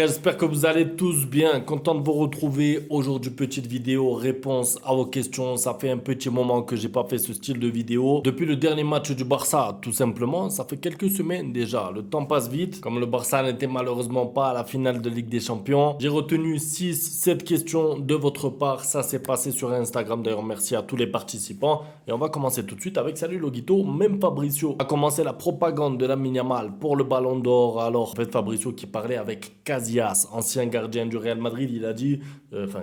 J'espère que vous allez tous bien. Content de vous retrouver aujourd'hui. Petite vidéo réponse à vos questions. Ça fait un petit moment que j'ai pas fait ce style de vidéo. Depuis le dernier match du Barça, tout simplement. Ça fait quelques semaines déjà. Le temps passe vite. Comme le Barça n'était malheureusement pas à la finale de Ligue des Champions, j'ai retenu 7 questions de votre part. Ça s'est passé sur Instagram. D'ailleurs, merci à tous les participants. Et on va commencer tout de suite avec salut Loguito. Même Fabricio a commencé la propagande de Lamine Yamal pour le Ballon d'Or. Alors, en fait, Fabricio qui parlait avec Casillas, ancien gardien du Real Madrid, il a dit,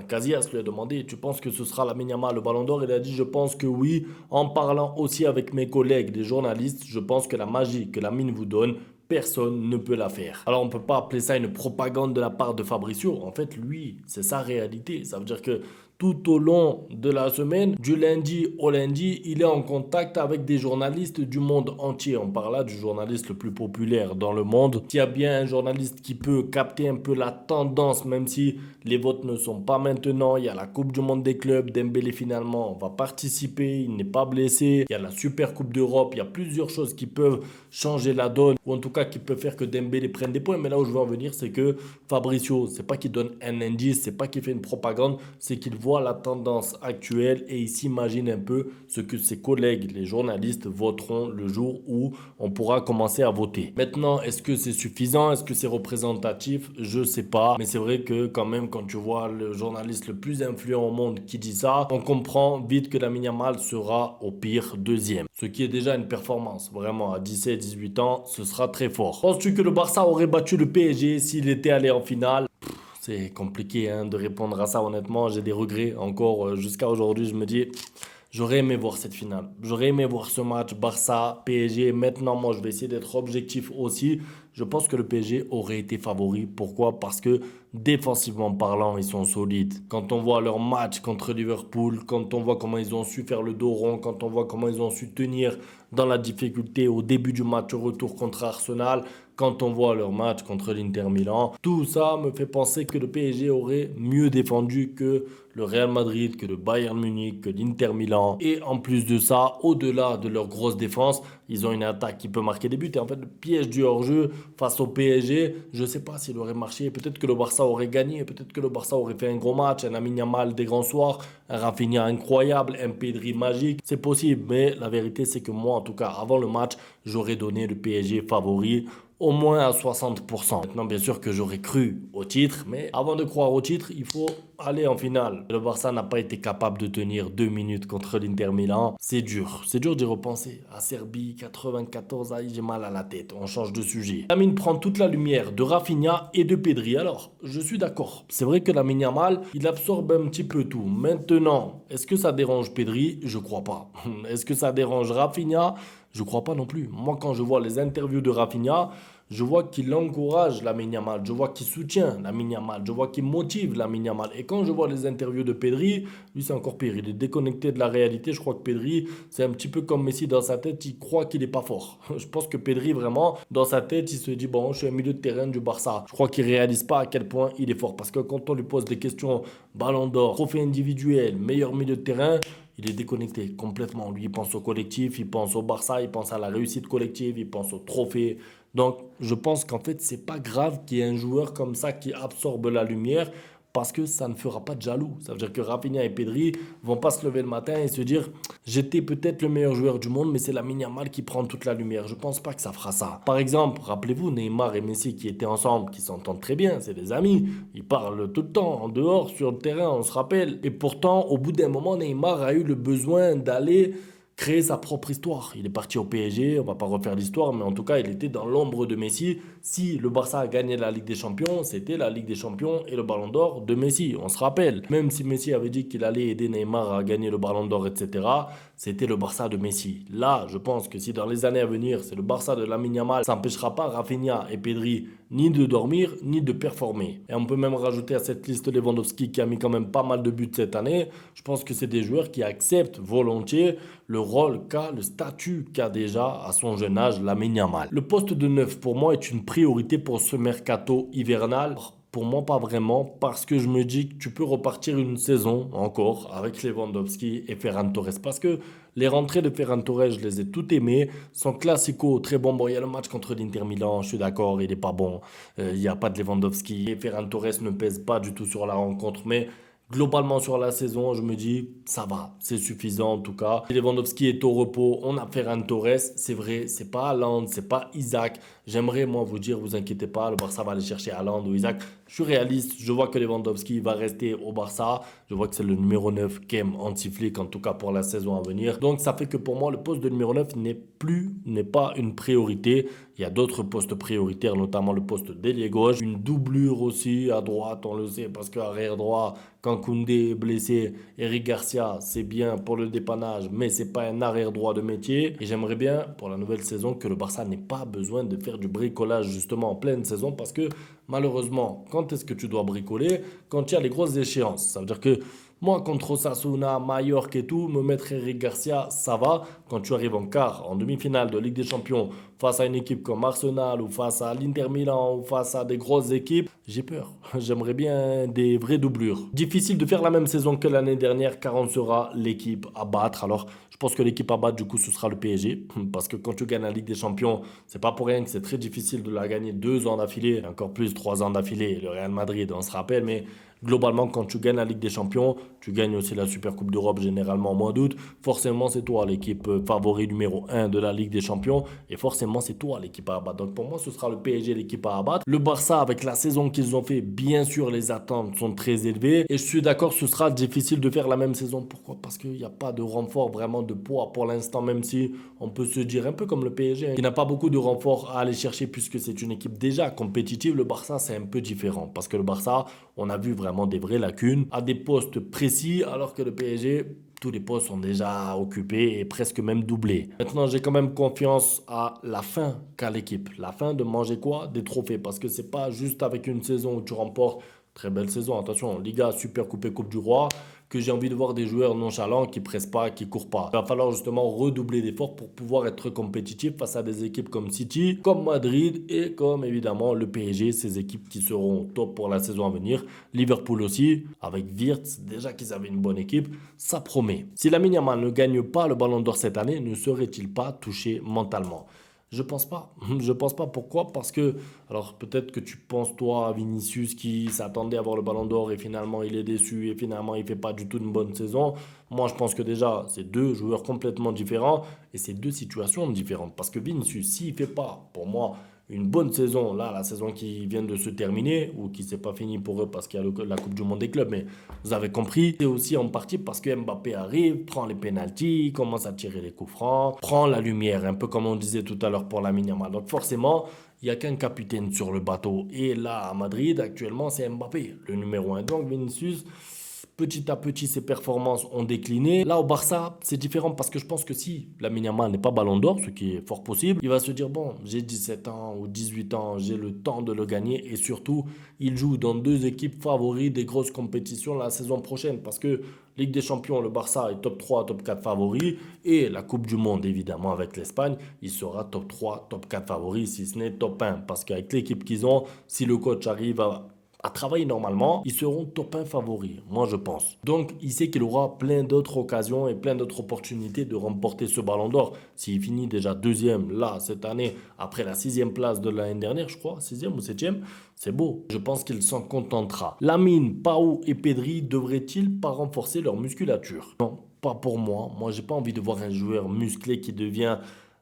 Casillas lui a demandé, tu penses que ce sera Lamine Yamal le Ballon d'Or? Il a dit, je pense que oui. En parlant aussi avec mes collègues, les journalistes, je pense que la magie que Lamine vous donne, personne ne peut la faire. Alors on ne peut pas appeler ça une propagande de la part de Fabricio. En fait, lui, c'est sa réalité. Ça veut dire que tout au long de la semaine, du lundi au lundi, il est en contact avec des journalistes du monde entier. On parle là du journaliste le plus populaire dans le monde. S'il y a bien un journaliste qui peut capter un peu la tendance, même si les votes ne sont pas maintenant, il y a la Coupe du Monde des clubs, Dembélé finalement va participer, il n'est pas blessé. Il y a la Super Coupe d'Europe, il y a plusieurs choses qui peuvent changer la donne, ou en tout cas qui peuvent faire que Dembélé prenne des points. Mais là où je veux en venir, c'est que Fabricio, c'est pas qu'il donne un indice, c'est pas qu'il fait une propagande, c'est qu'il voit la tendance actuelle et il s'imagine un peu ce que ses collègues, les journalistes, voteront le jour où on pourra commencer à voter. Maintenant, est-ce que c'est suffisant? Est-ce que c'est représentatif? Je sais pas. Mais c'est vrai que quand même, quand tu vois le journaliste le plus influent au monde qui dit ça, on comprend vite que Lamine Yamal sera au pire deuxième. Ce qui est déjà une performance. Vraiment, à 17-18 ans, ce sera très fort. Penses-tu que le Barça aurait battu le PSG s'il était allé en finale? C'est compliqué hein, de répondre à ça, honnêtement. J'ai des regrets encore jusqu'à aujourd'hui. Je me dis, j'aurais aimé voir cette finale. J'aurais aimé voir ce match Barça-PSG. Maintenant, moi, je vais essayer d'être objectif aussi. Je pense que le PSG aurait été favori. Pourquoi? Parce que défensivement parlant, ils sont solides. Quand on voit leur match contre Liverpool, quand on voit comment ils ont su faire le dos rond, quand on voit comment ils ont su tenir dans la difficulté au début du match au retour contre Arsenal, quand on voit leur match contre l'Inter Milan, tout ça me fait penser que le PSG aurait mieux défendu que le Real Madrid, que le Bayern Munich, que l'Inter Milan. Et en plus de ça, au-delà de leur grosse défense, ils ont une attaque qui peut marquer des buts. Et en fait, le piège du hors-jeu face au PSG, je ne sais pas s'il aurait marché. Peut-être que le Barça aurait gagné, peut-être que le Barça aurait fait un gros match, un Lamine Yamal des grands soirs, un Rafinha incroyable, un Pedri magique. C'est possible, mais la vérité, c'est que moi, en tout cas, avant le match, j'aurais donné le PSG favori au moins à 60%. Maintenant, bien sûr que j'aurais cru au titre, mais avant de croire au titre, il faut aller en finale. Le Barça n'a pas été capable de tenir 2 minutes contre l'Inter Milan. C'est dur d'y repenser. À Serbie, 94, aïe, j'ai mal à la tête. On change de sujet. Lamine prend toute la lumière de Rafinha et de Pedri. Alors, je suis d'accord. C'est vrai que Lamine Yamal, il absorbe un petit peu tout. Maintenant, est-ce que ça dérange Pedri? Je crois pas. Est-ce que ça dérange Rafinha? Je crois pas non plus. Moi, quand je vois les interviews de Rafinha, je vois qu'il encourage Lamine Yamal, je vois qu'il soutient Lamine Yamal, je vois qu'il motive Lamine Yamal. Et quand je vois les interviews de Pedri, lui c'est encore pire, il est déconnecté de la réalité. Je crois que Pedri, c'est un petit peu comme Messi dans sa tête, il croit qu'il est pas fort. Je pense que Pedri vraiment, dans sa tête, il se dit bon, je suis un milieu de terrain du Barça. Je crois qu'il réalise pas à quel point il est fort. Parce que quand on lui pose des questions, Ballon d'Or, trophée individuel, meilleur milieu de terrain, il est déconnecté complètement. Lui, il pense au collectif, il pense au Barça, il pense à la réussite collective, il pense au trophée. Donc, je pense qu'en fait, c'est pas grave qu'il y ait un joueur comme ça qui absorbe la lumière parce que ça ne fera pas de jaloux. Ça veut dire que Rafinha et Pedri vont pas se lever le matin et se dire j'étais peut-être le meilleur joueur du monde, mais c'est Lamine Yamal qui prend toute la lumière. Je pense pas que ça fera ça. Par exemple, rappelez-vous Neymar et Messi qui étaient ensemble, qui s'entendent très bien, c'est des amis. Ils parlent tout le temps, en dehors, sur le terrain, on se rappelle. Et pourtant, au bout d'un moment, Neymar a eu le besoin d'aller créer sa propre histoire. Il est parti au PSG, on va pas refaire l'histoire, mais en tout cas, il était dans l'ombre de Messi. Si le Barça a gagné la Ligue des Champions, c'était la Ligue des Champions et le Ballon d'Or de Messi, on se rappelle. Même si Messi avait dit qu'il allait aider Neymar à gagner le Ballon d'Or, etc., c'était le Barça de Messi. Là, je pense que si dans les années à venir, c'est le Barça de Lamine Yamal, ça n'empêchera pas Rafinha et Pedri ni de dormir, ni de performer. Et on peut même rajouter à cette liste Lewandowski qui a mis quand même pas mal de buts cette année. Je pense que c'est des joueurs qui acceptent volontiers le rôle qu'a, le statut qu'a déjà à son jeune âge Lamine Yamal. Le poste de neuf pour moi est une priorité pour ce mercato hivernal. Pour moi, pas vraiment, parce que je me dis que tu peux repartir une saison encore avec Lewandowski et Ferran Torres. Parce que Les rentrées de Ferran Torres, je les ai toutes aimées. Son classico, très bon. Bon, il y a le match contre l'Inter Milan, je suis d'accord, il n'est pas bon. Il n'y a pas de Lewandowski. Et Ferran Torres ne pèse pas du tout sur la rencontre. Mais globalement, sur la saison, je me dis, ça va, c'est suffisant en tout cas. Lewandowski est au repos, on a Ferran Torres. C'est vrai, c'est pas Haaland, c'est pas Isaac. J'aimerais, moi, vous dire, vous inquiétez pas, le Barça va aller chercher Haaland ou Isaac. Je suis réaliste, je vois que Lewandowski va rester au Barça. Je vois que c'est le numéro 9 qui aime anti-flic, en tout cas pour la saison à venir. Donc ça fait que pour moi, le poste de numéro 9 n'est pas une priorité. Il y a d'autres postes prioritaires, notamment le poste d'ailier gauche. Une doublure aussi à droite, on le sait, parce qu'arrière droit, quand Koundé est blessé, Eric Garcia, c'est bien pour le dépannage, mais c'est pas un arrière droit de métier. Et j'aimerais bien, pour la nouvelle saison, que le Barça n'ait pas besoin de faire du bricolage justement en pleine saison, parce que malheureusement, quand est-ce que tu dois bricoler? Quand il y a les grosses échéances. Ça veut dire que moi, contre Osasuna, Mallorca et tout, me mettre Eric Garcia, ça va. Quand tu arrives en quart, en demi-finale de Ligue des Champions, face à une équipe comme Arsenal ou face à l'Inter Milan ou face à des grosses équipes, j'ai peur. J'aimerais bien des vraies doublures. Difficile de faire la même saison que l'année dernière car on sera l'équipe à battre. Alors, je pense que l'équipe à battre, du coup, ce sera le PSG. Parce que quand tu gagnes la Ligue des Champions, c'est pas pour rien que c'est très difficile de la gagner 2 ans d'affilée, et encore plus 3 ans d'affilée. Le Real Madrid, on se rappelle, mais globalement, quand tu gagnes la Ligue des Champions, tu gagnes aussi la Super Coupe d'Europe généralement au mois d'août. Forcément, c'est toi l'équipe favori numéro 1 de la Ligue des Champions. Et forcément, c'est toi l'équipe à abattre. Donc pour moi, ce sera le PSG l'équipe à abattre. Le Barça, avec la saison qu'ils ont fait, bien sûr, les attentes sont très élevées. Et je suis d'accord, ce sera difficile de faire la même saison. Pourquoi? Parce qu'il n'y a pas de renfort vraiment de poids pour l'instant, même si on peut se dire un peu comme le PSG, qui n'a pas beaucoup de renfort à aller chercher puisque c'est une équipe déjà compétitive. Le Barça, c'est un peu différent. Parce que le Barça, on a vu vraiment des vraies lacunes à des postes précis, alors que le PSG, tous les postes sont déjà occupés et presque même doublés. Maintenant, j'ai quand même confiance à la fin qu'a l'équipe. La fin de manger quoi? Des trophées. Parce que c'est pas juste avec une saison où tu remportes. Très belle saison, attention, Liga, Super Coupe et Coupe du Roi, que j'ai envie de voir des joueurs nonchalants qui pressent pas, qui courent pas. Il va falloir justement redoubler d'efforts pour pouvoir être compétitif face à des équipes comme City, comme Madrid et comme évidemment le PSG, ces équipes qui seront top pour la saison à venir. Liverpool aussi, avec Wirtz, déjà qu'ils avaient une bonne équipe, ça promet. Si Lamine Yamal ne gagne pas le Ballon d'Or cette année, ne serait-il pas touché mentalement? Je pense pas. Je pense pas. Pourquoi? Parce que, alors peut-être que tu penses toi à Vinicius qui s'attendait à avoir le Ballon d'Or et finalement il est déçu et finalement il fait pas du tout une bonne saison. Moi je pense que déjà c'est deux joueurs complètement différents et c'est deux situations différentes. Parce que Vinicius, s'il fait pas, pour moi, une bonne saison, là, la saison qui vient de se terminer, ou qui s'est pas finie pour eux parce qu'il y a la Coupe du Monde des clubs, mais vous avez compris, c'est aussi en partie parce que Mbappé arrive, prend les pénaltys, commence à tirer les coups francs, prend la lumière, un peu comme on disait tout à l'heure pour Lamine Yamal. Donc forcément, il n'y a qu'un capitaine sur le bateau. Et là, à Madrid, actuellement, c'est Mbappé, le numéro un. Donc Vinicius, petit à petit, ses performances ont décliné. Là, au Barça, c'est différent parce que je pense que si Lamine Yamal n'est pas Ballon d'Or, ce qui est fort possible, il va se dire, bon, j'ai 17 ans ou 18 ans, j'ai le temps de le gagner. Et surtout, il joue dans deux équipes favoris des grosses compétitions la saison prochaine parce que Ligue des Champions, le Barça est top 3, top 4 favoris. Et la Coupe du Monde, évidemment, avec l'Espagne, il sera top 3, top 4 favoris, si ce n'est top 1. Parce qu'avec l'équipe qu'ils ont, si le coach arrive à travailler normalement, ils seront top 1 favoris, moi je pense. Donc il sait qu'il aura plein d'autres occasions et plein d'autres opportunités de remporter ce ballon d'or. S'il finit déjà deuxième là cette année, après la 6e place de l'année dernière, je crois, 6e ou 7e, c'est beau. Je pense qu'il s'en contentera. Lamine, Pau et Pedri devraient-ils pas renforcer leur musculature? Non, pas pour moi. Moi j'ai pas envie de voir un joueur musclé qui devient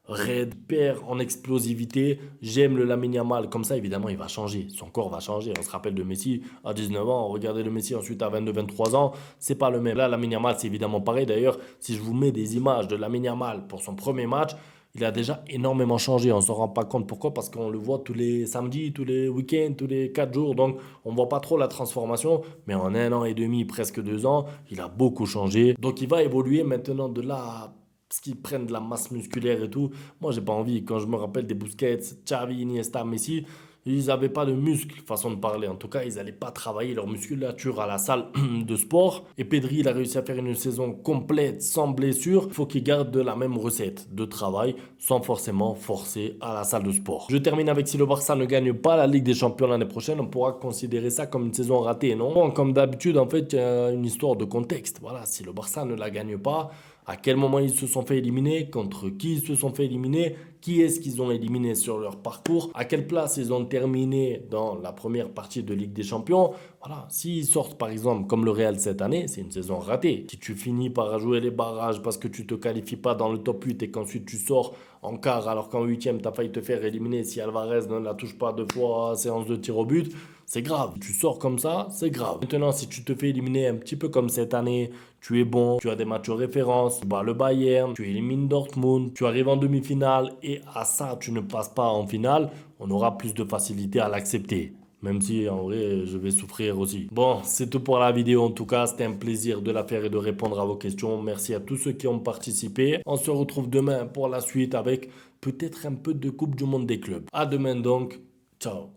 raide, perd en explosivité. J'aime le Lamine Yamal. Comme ça, évidemment, il va changer. Son corps va changer. On se rappelle de Messi à 19 ans. Regardez le Messi ensuite à 22-23 ans. C'est pas le même. Là, Lamine Yamal, c'est évidemment pareil. D'ailleurs, si je vous mets des images de Lamine Yamal pour son premier match, il a déjà énormément changé. On ne s'en rend pas compte. Pourquoi? Parce qu'on le voit tous les samedis, tous les week-ends, tous les 4 jours. Donc, on ne voit pas trop la transformation. Mais en 1 an et demi, presque 2 ans, il a beaucoup changé. Donc, il va évoluer maintenant de là parce qu'ils prennent de la masse musculaire et tout. Moi, j'ai pas envie. Quand je me rappelle des Busquets, Xavi, Iniesta, Messi, ils n'avaient pas de muscles, façon de parler. En tout cas, ils n'allaient pas travailler leur musculature à la salle de sport. Et Pedri, il a réussi à faire une saison complète, sans blessure. Il faut qu'il garde de la même recette de travail, sans forcément forcer à la salle de sport. Je termine avec si le Barça ne gagne pas la Ligue des Champions l'année prochaine, on pourra considérer ça comme une saison ratée, non? Bon, comme d'habitude, en fait, il y a une histoire de contexte. Voilà, si le Barça ne la gagne pas, À quel moment ils se sont fait éliminer, contre qui ils se sont fait éliminer, qui est-ce qu'ils ont éliminé sur leur parcours, à quelle place ils ont terminé dans la première partie de Ligue des Champions. Voilà, s'ils sortent par exemple comme le Real cette année, c'est une saison ratée. Si tu finis par jouer les barrages parce que tu te qualifies pas dans le top 8 et qu'ensuite tu sors en quart alors qu'en huitième tu as failli te faire éliminer si Alvarez ne la touche pas deux fois, séance de tir au but, c'est grave. Tu sors comme ça, c'est grave. Maintenant, si tu te fais éliminer un petit peu comme cette année, tu es bon, tu as des matchs références, tu bats le Bayern, tu élimines Dortmund, tu arrives en demi-finale et à ça, tu ne passes pas en finale, on aura plus de facilité à l'accepter. Même si en vrai, je vais souffrir aussi. Bon, c'est tout pour la vidéo en tout cas. C'était un plaisir de la faire et de répondre à vos questions. Merci à tous ceux qui ont participé. On se retrouve demain pour la suite avec peut-être un peu de Coupe du Monde des clubs. À demain donc. Ciao.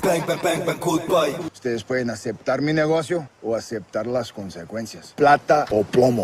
Bang, bang, bang, bang, goodbye. Ustedes pueden aceptar mi negocio o aceptar las consecuencias. Plata o plomo.